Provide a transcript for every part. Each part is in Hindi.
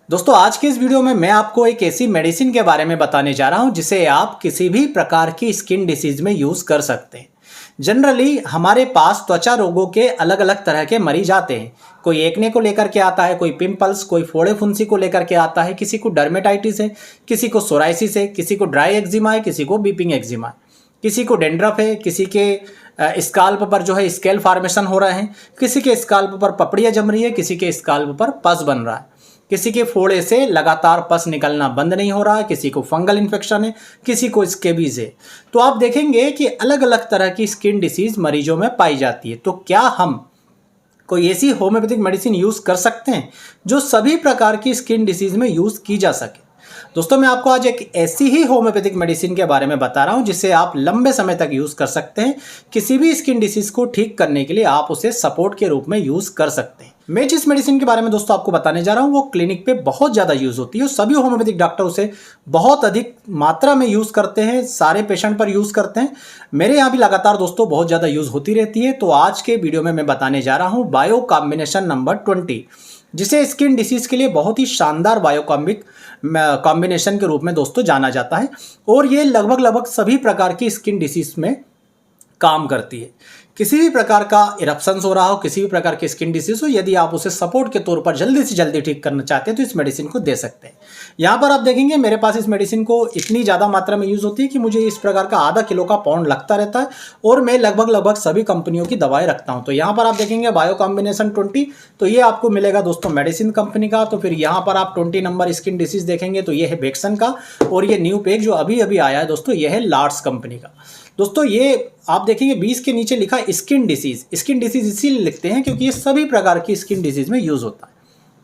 दोस्तों आज के इस वीडियो में मैं आपको एक ऐसी मेडिसिन के बारे में बताने जा रहा हूं जिसे आप किसी भी प्रकार की स्किन डिसीज में यूज कर सकते हैं। जनरली हमारे पास त्वचा रोगों के अलग अलग तरह के मरीज आते हैं। कोई एक्ने को लेकर के आता है, कोई पिंपल्स, कोई फोड़े फुंसी को लेकर के आता है, किसी को डर्मेटाइटिस है, किसी को सोराइसिस है, किसी को ड्राई एक्जिमा है, किसी को बीपिंग एक्जिमा है, किसी को डेंड्रफ है, किसी के स्काल्प पर जो है स्केल फॉर्मेशन हो रहे हैं, किसी के स्काल्प पर पपड़ियाँ जम रही है, किसी के स्काल्प पर पस बन रहा है, किसी के फोड़े से लगातार पस निकलना बंद नहीं हो रहा है, किसी को फंगल इन्फेक्शन है, किसी को स्केबीज है। तो आप देखेंगे कि अलग अलग तरह की स्किन डिसीज मरीजों में पाई जाती है। तो क्या हम कोई ऐसी होम्योपैथिक मेडिसिन यूज कर सकते हैं जो सभी प्रकार की स्किन डिसीज में यूज की जा सके? दोस्तों मैं आपको आज एक ऐसी ही होम्योपैथिक मेडिसिन के बारे में बता रहा हूं जिसे आप लंबे समय तक यूज कर सकते हैं। किसी भी स्किन डिसीज को ठीक करने के लिए आप उसे सपोर्ट के रूप में यूज कर सकते हैं। मैं जिस मेडिसिन के बारे में दोस्तों आपको बताने जा रहा हूं वो क्लिनिक पे बहुत ज़्यादा यूज होती है और सभी होम्योपैथिक डॉक्टर उसे बहुत अधिक मात्रा में यूज करते हैं, सारे पेशेंट पर यूज करते हैं। मेरे यहाँ भी लगातार दोस्तों बहुत ज़्यादा यूज होती रहती है। तो आज के वीडियो में मैं बताने जा रहा हूँ बायो कॉम्बिनेशन नंबर 20, जिसे स्किन डिसीज के लिए बहुत ही शानदार बायोकॉम्बिक कॉम्बिनेशन के रूप में दोस्तों जाना जाता है और ये लगभग सभी प्रकार की स्किन डिसीज में काम करती है। किसी भी प्रकार का इरप्शंस हो रहा हो, किसी भी प्रकार की स्किन डिसीज हो, यदि आप उसे सपोर्ट के तौर पर जल्दी से जल्दी ठीक करना चाहते हैं तो इस मेडिसिन को दे सकते हैं। यहाँ पर आप देखेंगे मेरे पास इस मेडिसिन को इतनी ज़्यादा मात्रा में यूज़ होती है कि मुझे इस प्रकार का आधा किलो का पाउंड लगता रहता है और मैं लगभग सभी कंपनियों की दवाएं रखता हूँ। तो यहाँ पर आप देखेंगे बायो कॉम्बिनेशन 20, तो ये आपको मिलेगा दोस्तों मेडिसिन कंपनी का। तो फिर यहाँ पर आप 20 नंबर स्किन डिसीज देखेंगे तो ये है बेक्सन का, और ये न्यू पेक जो अभी अभी आया है दोस्तों ये है लार्ड्स कंपनी का। दोस्तों ये आप देखेंगे 20 के नीचे लिखा स्किन डिसीज। स्किन डिसीज इसीलिए लिखते हैं क्योंकि ये सभी प्रकार की स्किन डिसीज में यूज होता है।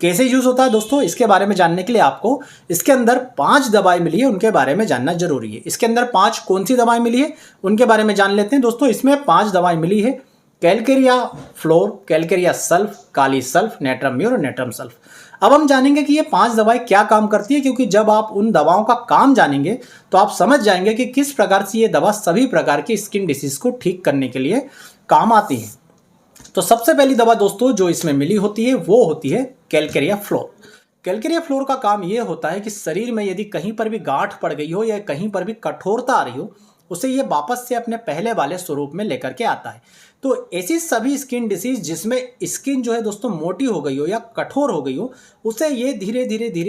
कैसे यूज होता है दोस्तों, इसके बारे में जानने के लिए आपको इसके अंदर 5 दवाएं मिली है उनके बारे में जानना जरूरी है। इसके अंदर 5 कौन सी दवाएं मिली है उनके बारे में जान लेते हैं। दोस्तों इसमें 5 दवाएं मिली है, calcarea fluor, calcarea sulph, kali sulph, natrum mur और नेट्रम सल्फ। अब हम जानेंगे कि ये 5 दवाएं क्या काम करती है, क्योंकि जब आप उन दवाओं का काम जानेंगे तो आप समझ जाएंगे कि किस प्रकार से ये दवा सभी प्रकार की स्किन डिसीज को ठीक करने के लिए काम आती है। तो सबसे पहली दवा दोस्तों जो इसमें मिली होती है वो होती है कैलकेरिया फ्लोर। कैलकेरिया फ्लोर का काम ये होता है कि शरीर में यदि कहीं पर भी गांठ पड़ गई हो या कहीं पर भी कठोरता आ रही हो, उसे ये वापस से अपने पहले वाले स्वरूप में लेकर के आता है। तो ऐसी सभी स्किन डिसीज जिसमें स्किन जो है दोस्तों मोटी हो गई हो या कठोर हो गई हो, उसे ये धीरे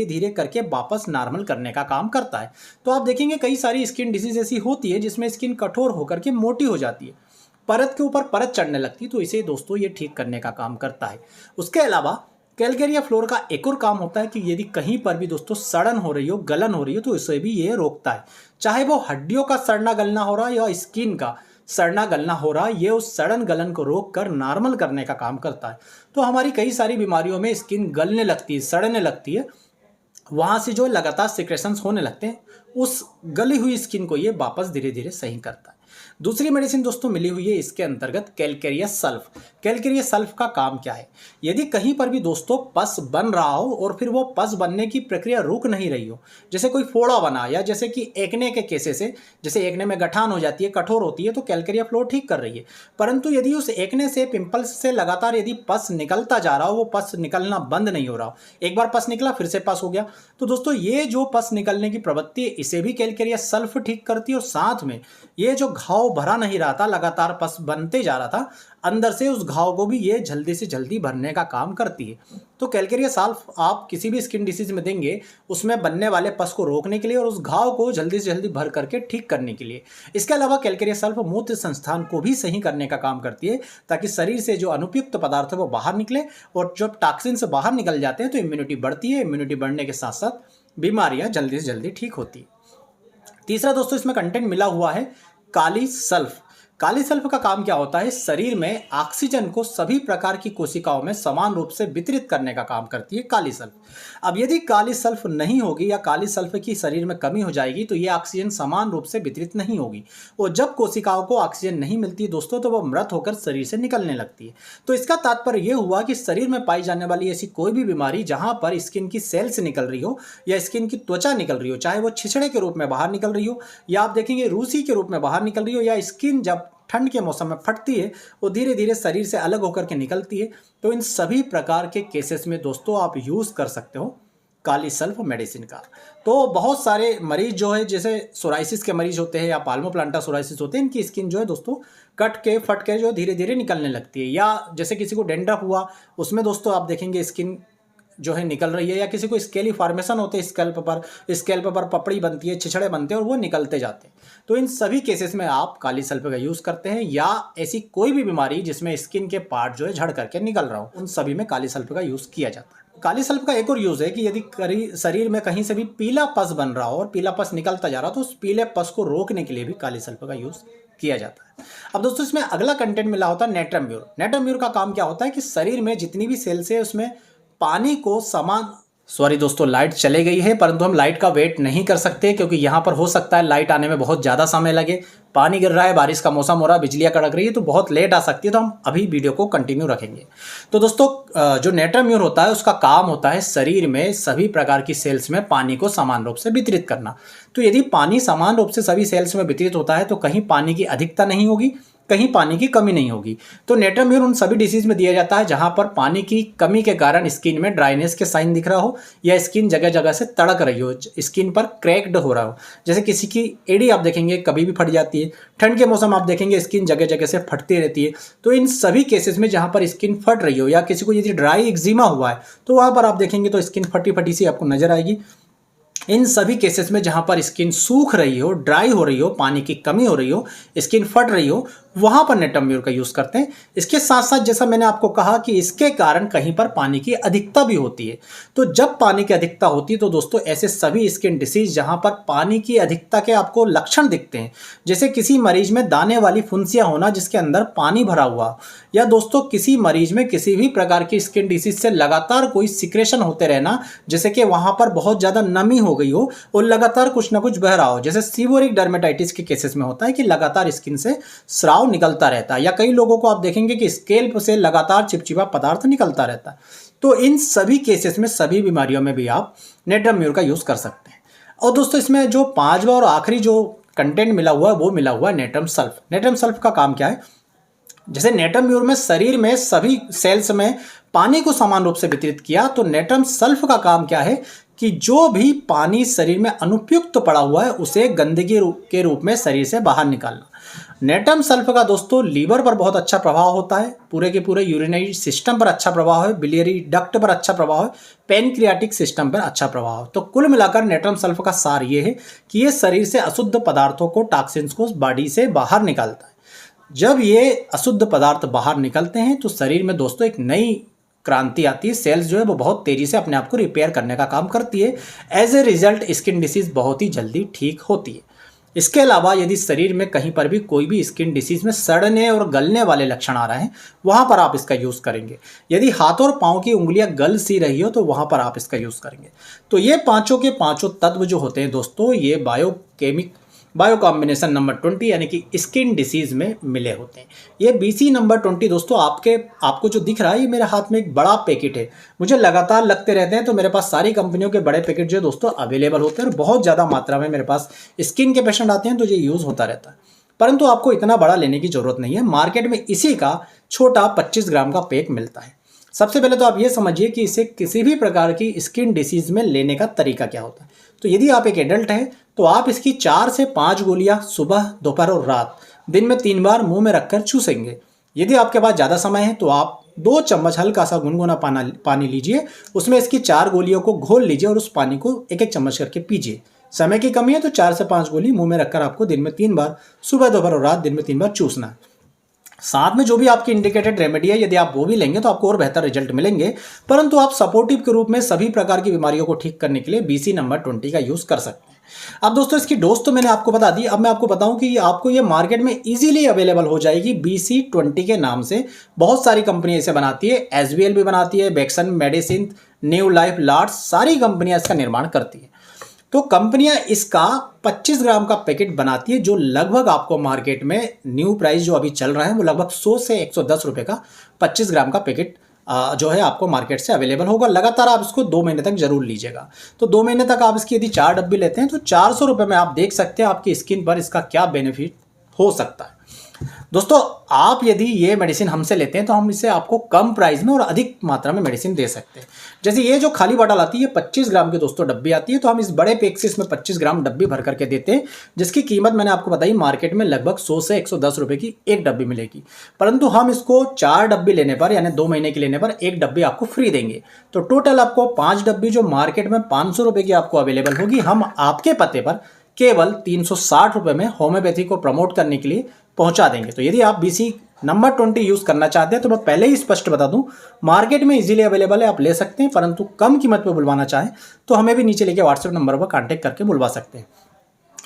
धीरे करके वापस नॉर्मल करने का काम करता है। तो आप देखेंगे कई सारी स्किन डिसीज ऐसी होती है जिसमें स्किन कठोर होकर के मोटी हो जाती है, परत के ऊपर परत चढ़ने लगती है, तो इसे दोस्तों ये ठीक करने का काम करता है। उसके अलावा कैलकेरिया फ्लोर का एक और काम होता है कि यदि कहीं पर भी दोस्तों सड़न हो रही हो, गलन हो रही हो, तो इसे भी ये रोकता है। चाहे वो हड्डियों का सड़ना गलना हो रहा है या स्किन का सड़ना गलना हो रहा है, ये उस सड़न गलन को रोक कर नॉर्मल करने का काम करता है। तो हमारी कई सारी बीमारियों में स्किन गलने लगती है, सड़ने लगती है, वहाँ से जो लगातार सिक्रेशंस होने लगते हैं, उस गली हुई स्किन को ये वापस धीरे धीरे सही करता है। दूसरी मेडिसिन दोस्तों मिली हुई है इसके अंतर्गत कैलकेरिया सल्फ। कैलकेरिया सल्फ का काम क्या है, यदि कहीं पर भी दोस्तों पस बन रहा हो और फिर वो पस बनने की प्रक्रिया रुक नहीं रही हो, जैसे कोई फोड़ा बना या जैसे कि एक्ने के केसेस है, जैसे एक्ने में गठान हो जाती है, कठोर होती है, तो कैलकेरिया फ्लोर ठीक कर रही है। परंतु यदि उस एक्ने से, पिंपल्स से लगातार यदि पस निकलता जा रहा हो, वो पस निकलना बंद नहीं हो रहा हो, एक बार पस निकला फिर से पस हो गया, तो दोस्तों ये जो पस निकलने की प्रवृत्ति है इसे भी कैलकेरिया सल्फ ठीक करती है। और साथ में ये जो घाव भरा नहीं रहा था, लगातार पस बनते जा रहा था अंदर से, उस घाव को भी ये जल्दी से जल्दी भरने का काम करती है। तो कैलकेरिया सल्फ आप किसी भी स्किन डिसीज में देंगे उसमें बनने वाले पस को रोकने के लिए और उस घाव को जल्दी से जल्दी भर करके ठीक करने के लिए। इसके अलावा कैलकेरिया सल्फ मूत्र संस्थान को भी सही करने का काम करती है, ताकि शरीर से जो अनुपयुक्त पदार्थ है वो बाहर निकले, और जब टॉक्सिन से बाहर निकल जाते हैं तो इम्यूनिटी बढ़ती है। इम्यूनिटी बढ़ने के साथ साथ बीमारियां जल्दी से जल्दी ठीक होती है। तीसरा दोस्तों इसमें कंटेंट मिला हुआ है काली सल्फ। काली सल्फ का काम क्या होता है, शरीर में ऑक्सीजन को सभी प्रकार की कोशिकाओं में समान रूप से वितरित करने का काम करती है काली सल्फ। अब यदि काली सल्फ नहीं होगी या काली सल्फ की शरीर में कमी हो जाएगी तो ये ऑक्सीजन समान रूप से वितरित नहीं होगी, और जब कोशिकाओं को ऑक्सीजन नहीं मिलती दोस्तों तो वो मृत होकर शरीर से निकलने लगती है। तो इसका तात्पर्य यह हुआ कि शरीर में पाई जाने वाली ऐसी कोई भी बीमारी जहां पर स्किन की सेल्स निकल रही हो या स्किन की त्वचा निकल रही हो, चाहे वो छिछड़े के रूप में बाहर निकल रही हो या आप देखेंगे रूसी के रूप में बाहर निकल रही हो, या स्किन जब ठंड के मौसम में फटती है वो धीरे धीरे शरीर से अलग होकर के निकलती है, तो इन सभी प्रकार के केसेस में दोस्तों आप यूज़ कर सकते हो काली सल्फ मेडिसिन का। तो बहुत सारे मरीज जो है, जैसे सोराइसिस के मरीज होते हैं या पाल्मोप्लांटा सोराइसिस होते हैं, इनकी स्किन जो है दोस्तों कट के फट के जो धीरे धीरे निकलने लगती है। या जैसे किसी को डेंड्रफ हुआ, उसमें दोस्तों आप देखेंगे स्किन जो है निकल रही है, या किसी को स्केली फॉर्मेशन होते हैं स्कैल्प पर पपड़ी बनती है, छिछड़े बनते हैं और वो निकलते जाते हैं। तो इन सभी केसेस में आप काली सल्फ का यूज़ करते हैं, या ऐसी कोई भी बीमारी जिसमें स्किन के पार्ट जो है झड़ करके निकल रहा हो, उन सभी में काली सल्फ का यूज़ किया जाता है। काली सल्फ का एक और यूज़ है कि यदि शरीर में कहीं से भी पीला पस बन रहा हो और पीला पस निकलता जा रहा हो, तो उस पीले पस को रोकने के लिए भी काली सल्फ का यूज़ किया जाता है। अब दोस्तों इसमें अगला कंटेंट मिला होता है नेट्रम म्यूर। नेट्रम म्यूर का काम क्या होता है कि शरीर में जितनी भी सेल्स है उसमें पानी को सॉरी दोस्तों, लाइट चले गई है, परंतु हम लाइट का वेट नहीं कर सकते क्योंकि यहाँ पर हो सकता है लाइट आने में बहुत ज़्यादा समय लगे। पानी गिर रहा है, बारिश का मौसम हो रहा है, बिजलियाँ कड़क रही है, तो बहुत लेट आ सकती है। तो हम अभी वीडियो को कंटिन्यू रखेंगे। तो दोस्तों जो नेट्रम म्यूर होता है उसका काम होता है शरीर में सभी प्रकार की सेल्स में पानी को समान रूप से वितरित करना। तो यदि पानी समान रूप से सभी सेल्स में वितरित होता है तो कहीं पानी की अधिकता नहीं होगी, कहीं पानी की कमी नहीं होगी। तो नेट्रम म्यूर उन सभी डिसीज में दिया जाता है जहां पर पानी की कमी के कारण स्किन में ड्राइनेस के साइन दिख रहा हो, या स्किन जगह जगह से तड़क रही हो, स्किन पर क्रैक्ड हो रहा हो। जैसे किसी की एड़ी आप देखेंगे कभी भी फट जाती है, ठंड के मौसम आप देखेंगे स्किन जगह जगह से फटती रहती है। तो इन सभी केसेस में जहां पर स्किन फट रही हो, या किसी को यदि ड्राई एक्जिमा हुआ है तो वहां पर आप देखेंगे तो स्किन फटी फटी सी आपको नजर आएगी। इन सभी केसेस में जहां पर स्किन सूख रही हो, ड्राई हो रही हो, पानी की कमी हो रही हो, स्किन फट रही हो, वहां पर नेट्रम म्यूर का यूज करते हैं। इसके साथ साथ जैसा मैंने आपको कहा कि इसके कारण कहीं पर पानी की अधिकता भी होती है। तो जब पानी की अधिकता होती है तो दोस्तों ऐसे सभी स्किन डिसीज जहां पर पानी की अधिकता के आपको लक्षण दिखते हैं, जैसे किसी मरीज में दाने वाली फुंसियां होना जिसके अंदर पानी भरा हुआ, या दोस्तों किसी मरीज में किसी भी प्रकार की स्किन डिसीज से लगातार कोई सिक्रेशन होते रहना, जैसे कि वहां पर बहुत ज्यादा नमी हो गई हो और लगातार कुछ ना कुछ बह रहा हो। जैसे सीवोरिक डर्मेटाइटिस के केसेस में होता है कि लगातार स्किन से स्राव निकलता रहता है, या कई लोगों को आप देखेंगे कि स्कैल्प से लगातार चिपचिपा पदार्थ निकलता रहता है। तो इन सभी केसेस में, सभी बीमारियों में भी आप नेट्रम म्यूर का यूज कर सकते हैं। और दोस्तों इसमें जो पांचवा और आखिरी जो कंटेंट मिला हुआ है वो मिला हुआ है नेट्रम सल्फ। नेट्रम सल्फ का काम क्या है? जैसे नेट्रम म्यूर में शरीर में सभी सेल्स में पानी को समान रूप से वितरित किया, तो नेट्रम सल्फ का काम क्या है कि जो भी पानी शरीर में अनुपयुक्त पड़ा हुआ है उसे गंदगी के रूप में शरीर से बाहर निकालना। नेट्रम सल्फ का दोस्तों लीवर पर बहुत अच्छा प्रभाव होता है, पूरे के पूरे यूरिनरी सिस्टम पर अच्छा प्रभाव है, बिलियरी डक्ट पर अच्छा प्रभाव है, पेनक्रियाटिक सिस्टम पर अच्छा प्रभाव है। तो कुल मिलाकर नेट्रम सल्फ का सार ये है कि ये शरीर से अशुद्ध पदार्थों को, टॉक्सिन्स को बॉडी से बाहर निकालता है। जब ये अशुद्ध पदार्थ बाहर निकलते हैं तो शरीर में दोस्तों एक नई क्रांति आती है, सेल्स जो है वो बहुत तेजी से अपने आप को रिपेयर करने का काम करती है। As a result skin disease बहुत ही जल्दी ठीक होती है। इसके अलावा यदि शरीर में कहीं पर भी कोई भी स्किन डिसीज में सड़ने और गलने वाले लक्षण आ रहे हैं, वहां पर आप इसका यूज करेंगे। यदि हाथों और पांव की उंगलियां गल सी रही हो तो वहां पर आप इसका यूज करेंगे। तो ये पांचों के पांचों तत्व जो होते हैं दोस्तों, ये बायो कॉम्बिनेशन नंबर 20 यानी कि स्किन डिसीज में मिले होते हैं। ये BC नंबर 20 दोस्तों आपको जो दिख रहा है, ये मेरे हाथ में एक बड़ा पैकेट है। मुझे लगातार लगते रहते हैं, तो मेरे पास सारी कंपनियों के बड़े पैकेट जो है दोस्तों अवेलेबल होते हैं और बहुत ज़्यादा मात्रा में मेरे पास स्किन के पेशेंट आते हैं, तो ये यूज़ होता रहता है। परंतु आपको इतना बड़ा लेने की जरूरत नहीं है, मार्केट में इसी का छोटा 25 ग्राम का पैक मिलता है। सबसे पहले तो आप ये समझिए कि इसे किसी भी प्रकार की स्किन डिसीज में लेने का तरीका क्या होता है। तो यदि आप एक एडल्ट हैं तो आप इसकी 4 से 5 गोलियां सुबह, दोपहर और रात दिन में 3 बार मुंह में रखकर चूसेंगे। यदि आपके पास ज़्यादा समय है तो आप 2 चम्मच हल्का सा गुनगुना पानी लीजिए, उसमें इसकी 4 गोलियों को घोल लीजिए और उस पानी को 1-1 चम्मच करके पीजिए। समय की कमी है तो 4 से 5 गोली मुंह में रखकर आपको दिन में 3 बार, सुबह, दोपहर और रात दिन में 3 बार चूसना है। साथ में जो भी आपकी इंडिकेटेड रेमेडी है, यदि आप वो भी लेंगे तो आपको और बेहतर रिजल्ट मिलेंगे। परंतु आप सपोर्टिव के रूप में सभी प्रकार की बीमारियों को ठीक करने के लिए BC नंबर 20 का यूज कर सकते हैं। अब दोस्तों इसकी डोज तो मैंने आपको बता दी। अब मैं आपको बताऊं कि आपको ये मार्केट में इजीली अवेलेबल हो जाएगी BC 20 के नाम से। बहुत सारी कंपनियां इसे बनाती है, SBL भी बनाती है, बेक्सन मेडिसिन, न्यू लाइफ, लार्ड्स, सारी कंपनियां इसका निर्माण करती है। तो कंपनियां इसका 25 ग्राम का पैकेट बनाती है, जो लगभग आपको मार्केट में न्यू प्राइस जो अभी चल रहा है वो लगभग 100 से 110 रुपये का 25 ग्राम का पैकेट जो है आपको मार्केट से अवेलेबल होगा। लगातार आप इसको 2 महीने तक जरूर लीजिएगा। तो 2 महीने तक आप इसकी यदि 4 डब्बे लेते हैं तो 400 रुपये में आप देख सकते हैं आपकी स्किन पर इसका क्या बेनिफिट हो सकता है। दोस्तों आप यदि ये मेडिसिन हमसे लेते हैं तो हम इसे आपको कम प्राइस में और अधिक मात्रा में मेडिसिन दे सकते हैं। जैसे ये जो खाली बॉटल आती है 25 ग्राम की दोस्तों डब्बी आती है, तो हम इस बड़े पैक से इसमें 25 ग्राम डब्बी भर करके देते हैं, जिसकी कीमत मैंने आपको बताई मार्केट में लगभग 100 से 110 रुपए की एक डब्बी मिलेगी। परंतु हम इसको 4 डब्बी लेने पर यानी 2 महीने की लेने पर एक डब्बी आपको फ्री देंगे। तो टोटल आपको 5 डब्बी जो मार्केट में 500 रुपए की आपको अवेलेबल होगी, हम आपके पते पर केवल 360 रुपए में होम्योपैथी को प्रमोट करने के लिए पहुंचा देंगे। तो यदि आप BC नंबर 20 यूज करना चाहते हैं तो मैं पहले ही स्पष्ट बता दूं, मार्केट में इजीली अवेलेबल है, आप ले सकते हैं, परंतु कम कीमत पे बुलवाना चाहें तो हमें भी नीचे लेके व्हाट्सएप नंबर पर कांटेक्ट करके बुलवा सकते हैं।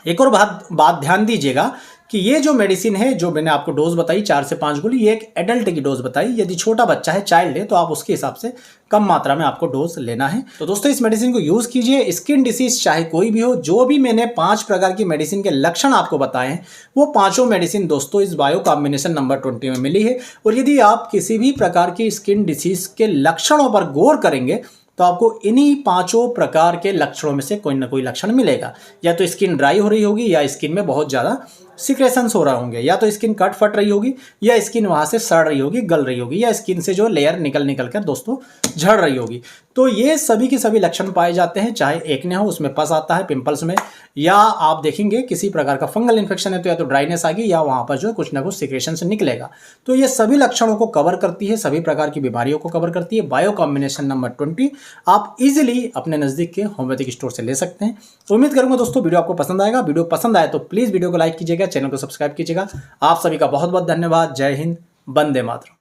एक और बात ध्यान दीजिएगा कि ये जो मेडिसिन है, जो मैंने आपको डोज बताई 4 से 5 गोली, ये एक एडल्ट की डोज बताई। यदि छोटा बच्चा है, चाइल्ड है, तो आप उसके हिसाब से कम मात्रा में आपको डोज लेना है। तो दोस्तों इस मेडिसिन को यूज कीजिए। स्किन डिसीज चाहे कोई भी हो, जो भी मैंने 5 प्रकार की मेडिसिन के लक्षण आपको बताए हैं, वो पांचों मेडिसिन दोस्तों इस बायो कॉम्बिनेशन नंबर 20 में मिली है। और यदि आप किसी भी प्रकार की स्किन डिसीज के लक्षणों पर गौर करेंगे तो आपको इन्हीं पांचों प्रकार के लक्षणों में से कोई ना कोई लक्षण मिलेगा। या तो स्किन ड्राई हो रही होगी, या स्किन में बहुत ज़्यादा सिक्रेशंस हो रहे होंगे, या तो स्किन कट फट रही होगी, या स्किन वहाँ से सड़ रही होगी, गल रही होगी, या स्किन से जो लेयर निकल कर दोस्तों झड़ रही होगी। तो ये सभी के सभी लक्षण पाए जाते हैं, चाहे एक्ने हो, उसमें पस आता है पिंपल्स में, या आप देखेंगे किसी प्रकार का फंगल इन्फेक्शन है तो या तो ड्राइनेस आ गई, या वहाँ पर जो है कुछ ना कुछ सिक्रेशन से निकलेगा। तो ये सभी लक्षणों को कवर करती है, सभी प्रकार की बीमारियों को कवर करती है बायो कॉम्बिनेशन नंबर 20। आप इजीली अपने नज़दीक के होम्योपैथिक स्टोर से ले सकते हैं। उम्मीद करूंगा दोस्तों वीडियो आपको पसंद आएगा। वीडियो पसंद आए तो प्लीज़ वीडियो को लाइक कीजिएगा, चैनल को सब्सक्राइब कीजिएगा। आप सभी का बहुत बहुत धन्यवाद। जय हिंद, वंदे मातरम।